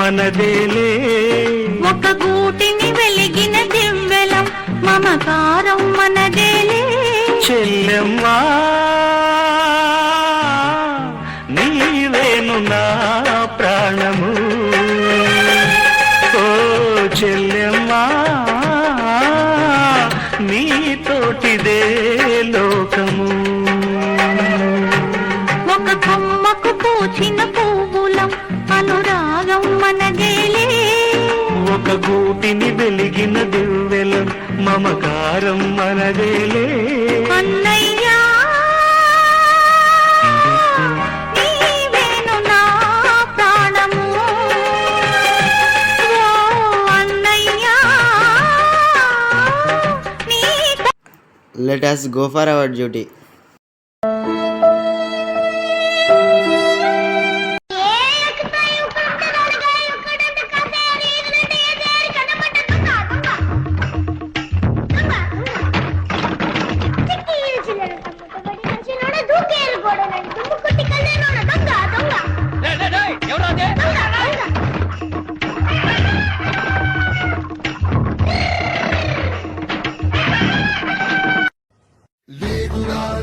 మనదేలే ఒక గూటిని వెలిగిన దివ్వెలం మమకారం మనదేలే చెల్లెమ్మా నీవేను నా ప్రాణము ఓ చెల్లెమ్మా నీతోటిదే లోకము ఒక కొమ్మకు పూచిన పువ్వులం అనురాగం మనదేలే ఒక గూటిని వెలిగిన దివ్వెలం మమకారం మనదేలే అన్నయ్యా నీవేను నా ప్రాణము ఓ అన్నయ్యా Let us go for our duty.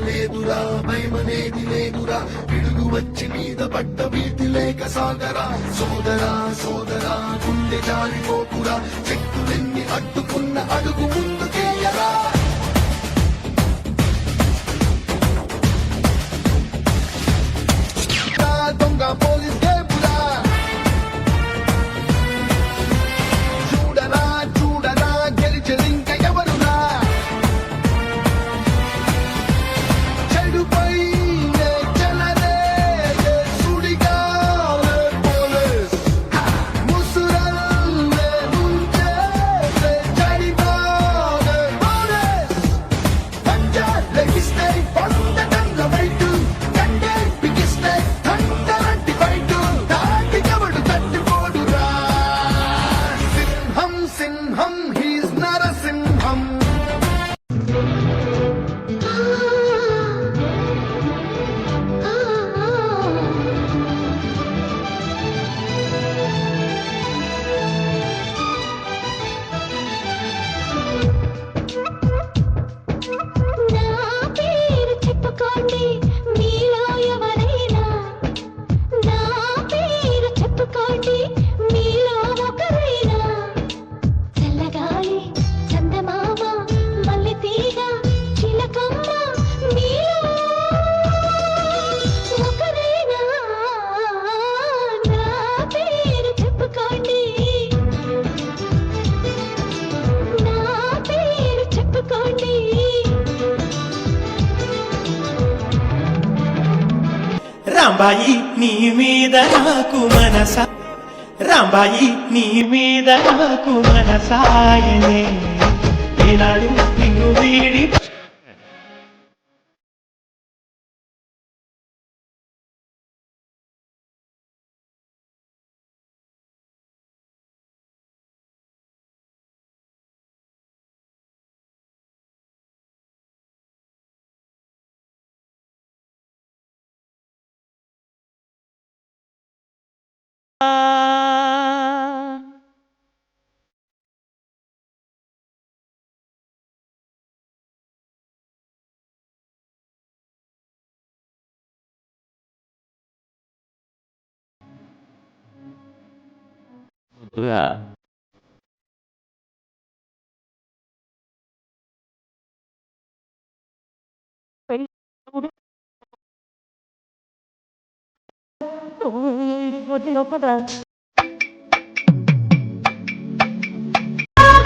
లేదురా మైమనేది లేదురా పిడుగు వచ్చి మీద పడ్డ వీటి లేక సాగరా సోదరా గుండె జారిపోకురా చెక్కులెన్ని అడ్డుకున్న అడుగు ముందుకేయరా దొంగ పోలీస్ గేపురా చూడరా గెలిచెలింక ఎవరురా చెడుపై చెలరే సుడిగా పోలీస్ ముసురల్లే ముంచే చడిపోలే పోలీస్ పంజా లెగిస్తే పొందటంగ వైటు కండే పిగిస్తే తంటరంటి బయటు తాటికవడు తట్టుకోడురా సింహం హీస్ నరసింహం నా పేరు చెప్పుకోండి మీలో ఎవరైనా నా పేరు చెప్పుకోండి మీలో ఒకరైనా చల్లగాలి చందమామ మల్లె తీగ చిలకమ్మ మీలో ఒకరైనా నా పేరు చెప్పుకోండి నా పేరు చెప్పుకోండి రాంబాయి నీ మీద నాకు మనసా రాంబాయి నీ మీద నాకు మనసాయనే ఏనాడు నిన్ను వీడి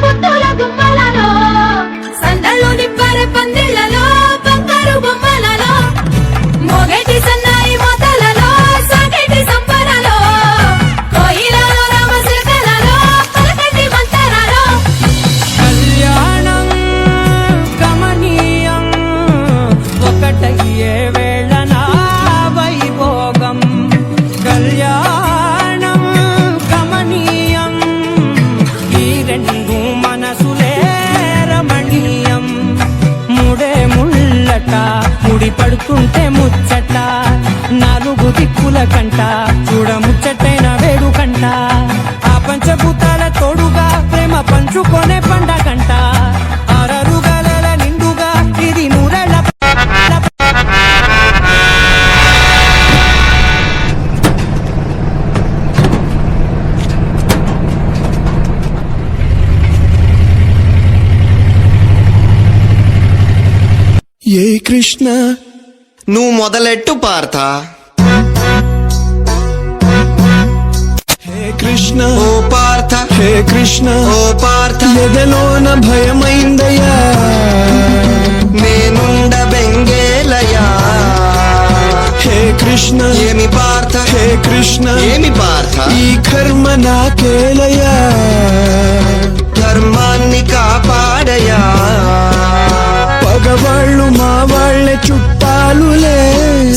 పుట్టుల గుమ్మలలో సందళ్ళు నింపర పందిళ్లలో బంగారు బొమ్మలలో మొగటి సన్నాయి మోతలలో సాగటి సంబరాలో కోయిలలో రామశిల్కలలో పలకటి మంతరాలో కళ్యాణం గమనీయం ఒకటయ్యే వేళ నా వైభోగం కళ్యాణం గమనీయం ఈ రెండు మనసులే రమణీయం ముడే ముళ్ళట ముడి పడుతుంటే ముచ్చట నాలుగు దిక్కుల కంట చూడ ముచ్చటైన వేడుకంట కృష్ణ నువ్వు మొదలెట్టు పార్థ. హే కృష్ణ ఓ పార్థ, హే కృష్ణ ఓ పార్థ, ఎదలోన భయమైందయ్యా నేనుండ బెంగేలయా. హే కృష్ణ ఏమి పార్థ, హే కృష్ణ ఏమి పార్థ, ఈ కర్మ నాకేలయ్యా ధర్మాన్ని కాపాడయా. పగవాళ్ళు మా వాళ్ళే చుట్టాలులే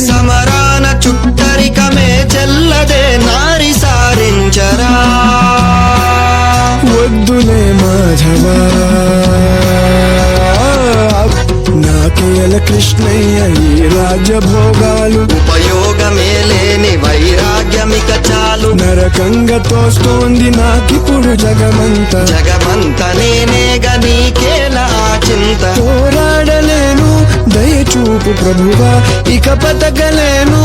సమరాన చుట్టరికమే చెల్లదే నారి సారించరా. వద్దులే మాధవా నాకేల కృష్ణయ్య ఈ రాజ్యభోగాలు ఉపయోగమే లేని వైరాగ్యమిక చాలు. నరకంగా తోస్తోంది నాకిప్పుడు జగమంతా జగమంత నేనేగ నీకేలా చింత. పోరాడలేను దయచూపు ప్రభువా ఇక బతకలేను.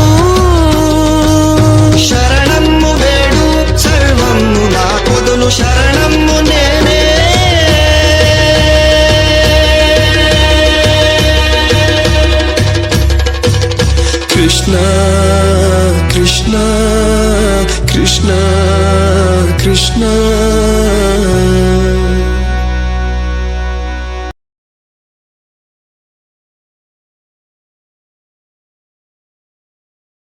శరణమ్ము వేడు సర్వమ్ము నా పొదులు శరణమ్ము నేనే. కృష్ణ కృష్ణ కృష్ణ కృష్ణ